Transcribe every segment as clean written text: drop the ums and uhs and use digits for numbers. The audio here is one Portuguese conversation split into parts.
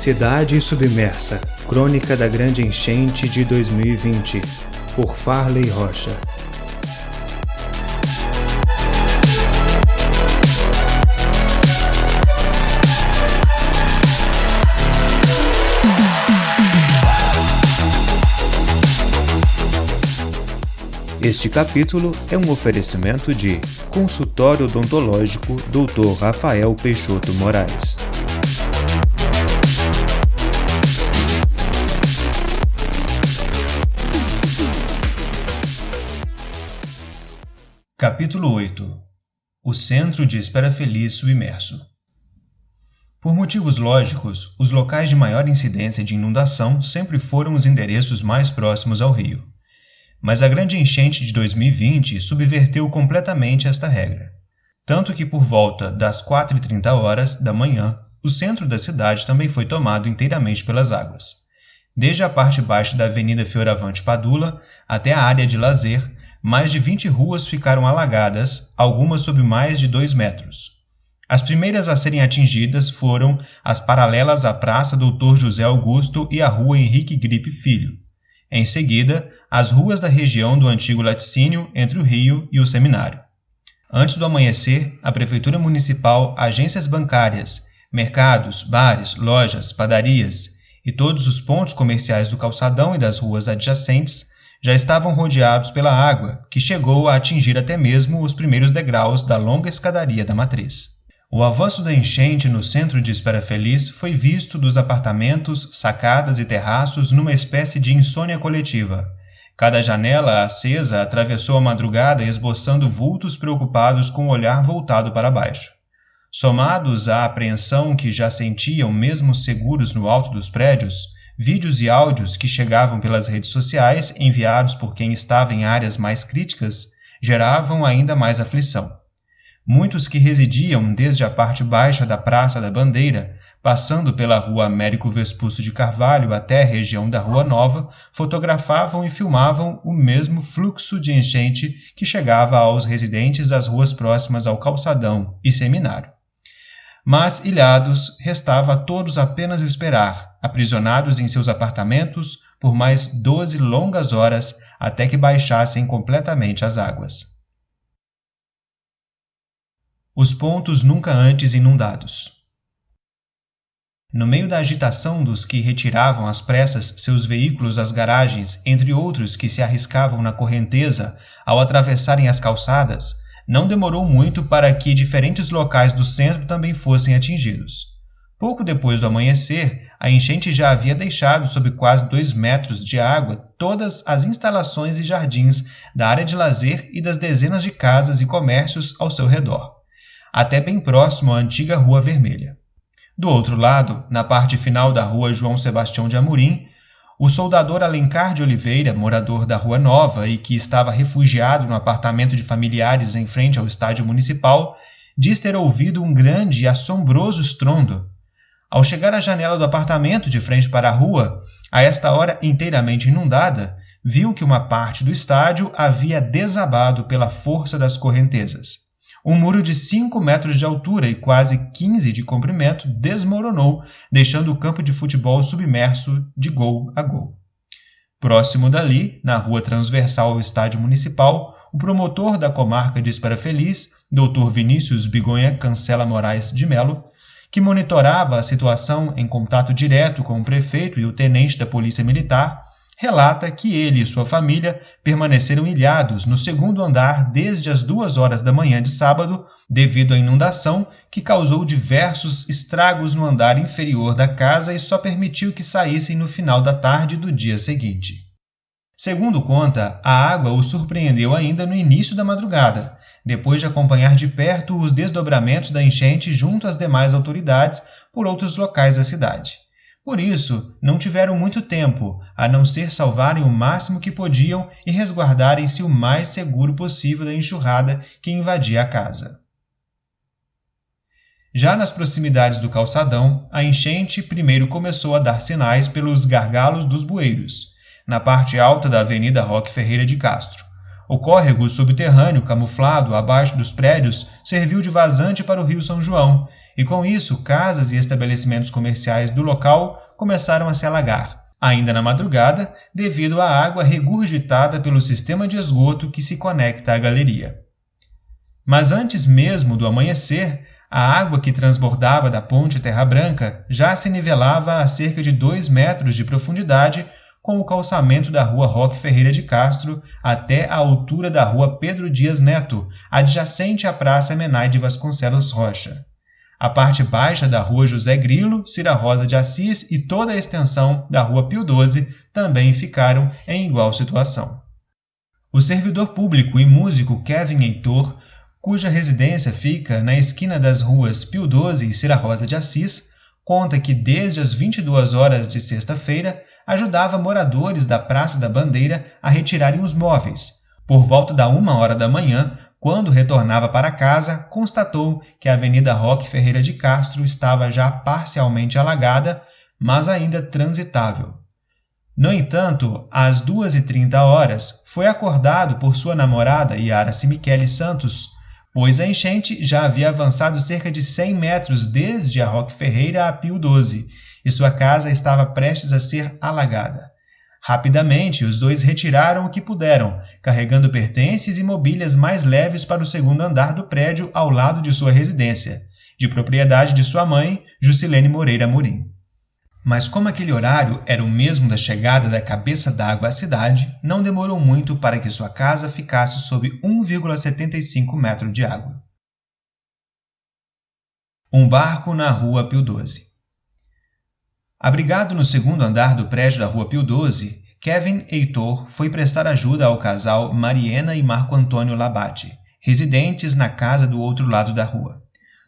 Cidade Submersa, Crônica da Grande Enchente de 2020, por Farley Rocha. Este capítulo é um oferecimento de Consultório Odontológico Dr. Rafael Peixoto Moraes. Capítulo 8. O Centro de Espera Feliz Submerso. Por motivos lógicos, os locais de maior incidência de inundação sempre foram os endereços mais próximos ao rio. Mas a grande enchente de 2020 subverteu completamente esta regra. Tanto que por volta das 4h30 da manhã, o centro da cidade também foi tomado inteiramente pelas águas. Desde a parte baixa da Avenida Fioravante Padula até a área de lazer, mais de 20 ruas ficaram alagadas, algumas sob mais de 2 metros. As primeiras a serem atingidas foram as paralelas à Praça Dr. José Augusto e à Rua Henrique Gripe Filho. Em seguida, as ruas da região do antigo laticínio entre o rio e o seminário. Antes do amanhecer, a Prefeitura Municipal, agências bancárias, mercados, bares, lojas, padarias e todos os pontos comerciais do calçadão e das ruas adjacentes já estavam rodeados pela água, que chegou a atingir até mesmo os primeiros degraus da longa escadaria da matriz. O avanço da enchente no centro de Espera Feliz foi visto dos apartamentos, sacadas e terraços numa espécie de insônia coletiva. Cada janela acesa atravessou a madrugada esboçando vultos preocupados com o olhar voltado para baixo. Somados à apreensão que já sentiam mesmo seguros no alto dos prédios, vídeos e áudios que chegavam pelas redes sociais, enviados por quem estava em áreas mais críticas, geravam ainda mais aflição. Muitos que residiam desde a parte baixa da Praça da Bandeira, passando pela Rua Américo Vespúcio de Carvalho até a região da Rua Nova, fotografavam e filmavam o mesmo fluxo de enchente que chegava aos residentes das ruas próximas ao Calçadão e Seminário. Mas, ilhados, restava a todos apenas esperar, aprisionados em seus apartamentos, por mais 12 longas horas até que baixassem completamente as águas. Os pontos nunca antes inundados. No meio da agitação dos que retiravam às pressas seus veículos das garagens, entre outros que se arriscavam na correnteza ao atravessarem as calçadas, não demorou muito para que diferentes locais do centro também fossem atingidos. Pouco depois do amanhecer, a enchente já havia deixado sob quase 2 metros de água todas as instalações e jardins da área de lazer e das dezenas de casas e comércios ao seu redor, até bem próximo à antiga Rua Vermelha. Do outro lado, na parte final da Rua João Sebastião de Amorim, o soldador Alencar de Oliveira, morador da Rua Nova e que estava refugiado no apartamento de familiares em frente ao estádio municipal, diz ter ouvido um grande e assombroso estrondo. Ao chegar à janela do apartamento de frente para a rua, a esta hora inteiramente inundada, viu que uma parte do estádio havia desabado pela força das correntezas. Um muro de 5 metros de altura e quase 15 de comprimento desmoronou, deixando o campo de futebol submerso de gol a gol. Próximo dali, na rua transversal ao estádio municipal, o promotor da comarca de Espera Feliz, Dr. Vinícius Bigonha Cancela Moraes de Melo, que monitorava a situação em contato direto com o prefeito e o tenente da Polícia Militar, relata que ele e sua família permaneceram ilhados no 2º andar desde as 2 horas da manhã de sábado, devido à inundação que causou diversos estragos no andar inferior da casa e só permitiu que saíssem no final da tarde do dia seguinte. Segundo conta, a água o surpreendeu ainda no início da madrugada, depois de acompanhar de perto os desdobramentos da enchente junto às demais autoridades por outros locais da cidade. Por isso, não tiveram muito tempo, a não ser salvarem o máximo que podiam e resguardarem-se o mais seguro possível da enxurrada que invadia a casa. Já nas proximidades do calçadão, a enchente primeiro começou a dar sinais pelos gargalos dos bueiros, na parte alta da Avenida Roque Ferreira de Castro, O córrego subterrâneo camuflado abaixo dos prédios serviu de vazante para o rio São João, e com isso casas e estabelecimentos comerciais do local começaram a se alagar, ainda na madrugada, devido à água regurgitada pelo sistema de esgoto que se conecta à galeria. Mas antes mesmo do amanhecer, a água que transbordava da ponte Terra Branca já se nivelava a cerca de 2 metros de profundidade com o calçamento da rua Roque Ferreira de Castro até a altura da rua Pedro Dias Neto, adjacente à Praça Menaide Vasconcelos Rocha. A parte baixa da rua José Grilo, Cira Rosa de Assis e toda a extensão da rua Pio XII também ficaram em igual situação. O servidor público e músico Kevin Heitor, cuja residência fica na esquina das ruas Pio XII e Cira Rosa de Assis, conta que desde as 22 horas de sexta-feira ajudava moradores da Praça da Bandeira a retirarem os móveis. Por volta da 1h da manhã, quando retornava para casa, constatou que a Avenida Roque Ferreira de Castro estava já parcialmente alagada, mas ainda transitável. No entanto, às 2h30 foi acordado por sua namorada Yara Simichele Santos, pois a enchente já havia avançado cerca de 100 metros desde a Roque Ferreira a Pio XII, e sua casa estava prestes a ser alagada. Rapidamente, os dois retiraram o que puderam, carregando pertences e mobílias mais leves para o segundo andar do prédio ao lado de sua residência, de propriedade de sua mãe, Jusilene Moreira Amorim. Mas como aquele horário era o mesmo da chegada da cabeça d'água à cidade, não demorou muito para que sua casa ficasse sob 1,75 metro de água. Um barco na rua Pio XII. Abrigado no segundo andar do prédio da rua Pio XII, Kevin Heitor foi prestar ajuda ao casal Mariena e Marco Antônio Labate, residentes na casa do outro lado da rua.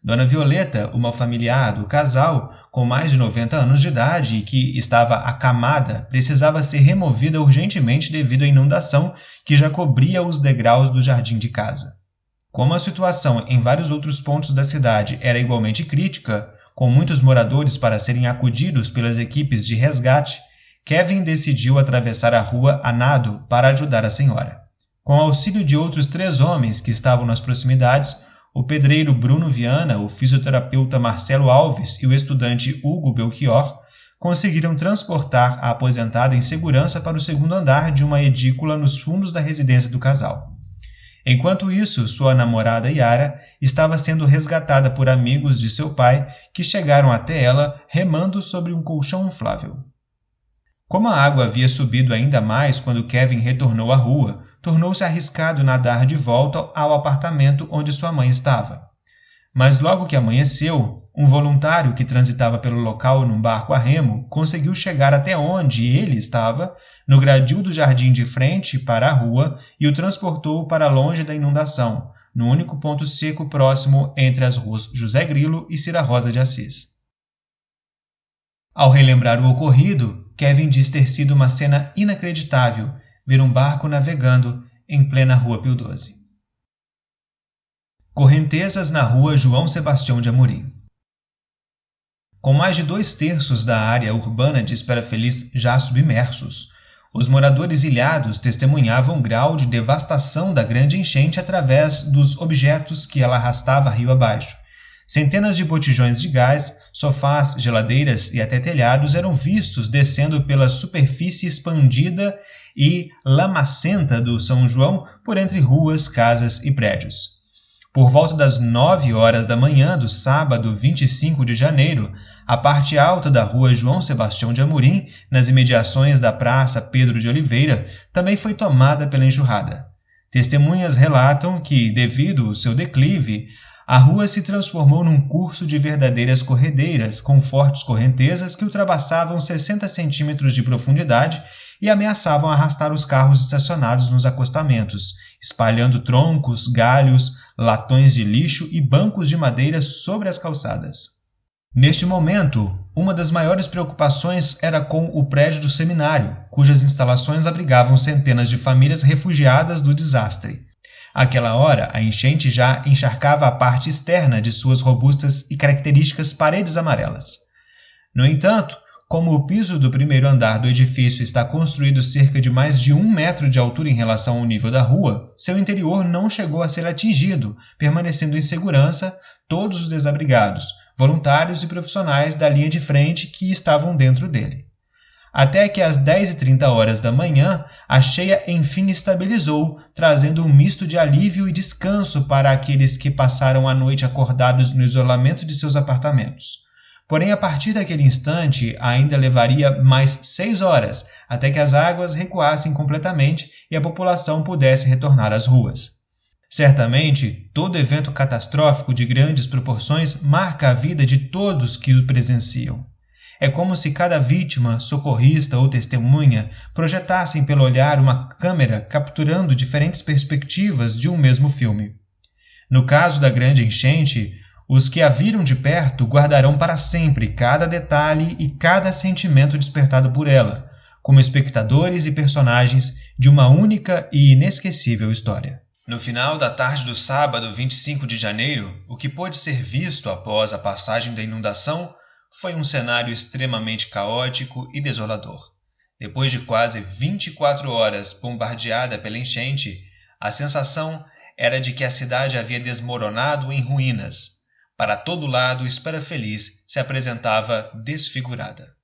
Dona Violeta, uma familiar do casal, com mais de 90 anos de idade e que estava acamada, precisava ser removida urgentemente devido à inundação que já cobria os degraus do jardim de casa. Como a situação em vários outros pontos da cidade era igualmente crítica, com muitos moradores para serem acudidos pelas equipes de resgate, Kevin decidiu atravessar a rua a nado para ajudar a senhora. Com auxílio de outros 3 homens que estavam nas proximidades, o pedreiro Bruno Viana, o fisioterapeuta Marcelo Alves e o estudante Hugo Belchior conseguiram transportar a aposentada em segurança para o segundo andar de uma edícula nos fundos da residência do casal. Enquanto isso, sua namorada Yara estava sendo resgatada por amigos de seu pai que chegaram até ela remando sobre um colchão inflável. Como a água havia subido ainda mais quando Kevin retornou à rua, tornou-se arriscado nadar de volta ao apartamento onde sua mãe estava. Mas logo que amanheceu, um voluntário que transitava pelo local num barco a remo conseguiu chegar até onde ele estava, no gradil do jardim de frente para a rua, e o transportou para longe da inundação, no único ponto seco próximo entre as ruas José Grilo e Cira Rosa de Assis. Ao relembrar o ocorrido, Kevin diz ter sido uma cena inacreditável ver um barco navegando em plena rua Pio XII. Correntezas na rua João Sebastião de Amorim. Com mais de 2/3 da área urbana de Espera Feliz já submersos, os moradores ilhados testemunhavam o grau de devastação da grande enchente através dos objetos que ela arrastava rio abaixo. Centenas de botijões de gás, sofás, geladeiras e até telhados eram vistos descendo pela superfície expandida e lamacenta do São João por entre ruas, casas e prédios. Por volta das 9h da manhã do sábado 25 de janeiro, a parte alta da rua João Sebastião de Amorim, nas imediações da Praça Pedro de Oliveira, também foi tomada pela enxurrada. Testemunhas relatam que, devido ao seu declive, a rua se transformou num curso de verdadeiras corredeiras, com fortes correntezas que ultrapassavam 60 centímetros de profundidade e ameaçavam arrastar os carros estacionados nos acostamentos, espalhando troncos, galhos, latões de lixo e bancos de madeira sobre as calçadas. Neste momento, uma das maiores preocupações era com o prédio do seminário, cujas instalações abrigavam centenas de famílias refugiadas do desastre. Àquela hora, a enchente já encharcava a parte externa de suas robustas e características paredes amarelas. No entanto, Como o piso do primeiro andar do edifício está construído cerca de mais de 1 metro de altura em relação ao nível da rua, seu interior não chegou a ser atingido, permanecendo em segurança todos os desabrigados, voluntários e profissionais da linha de frente que estavam dentro dele. Até que às 10h30 da manhã, a cheia enfim estabilizou, trazendo um misto de alívio e descanso para aqueles que passaram a noite acordados no isolamento de seus apartamentos. Porém, a partir daquele instante, ainda levaria mais 6 horas até que as águas recuassem completamente e a população pudesse retornar às ruas. Certamente, todo evento catastrófico de grandes proporções marca a vida de todos que o presenciam. É como se cada vítima, socorrista ou testemunha projetassem pelo olhar uma câmera capturando diferentes perspectivas de um mesmo filme. No caso da grande enchente, os que a viram de perto guardarão para sempre cada detalhe e cada sentimento despertado por ela, como espectadores e personagens de uma única e inesquecível história. No final da tarde do sábado, 25 de janeiro, o que pôde ser visto após a passagem da inundação foi um cenário extremamente caótico e desolador. Depois de quase 24 horas bombardeada pela enchente, a sensação era de que a cidade havia desmoronado em ruínas. Para todo lado, Espera Feliz se apresentava desfigurada.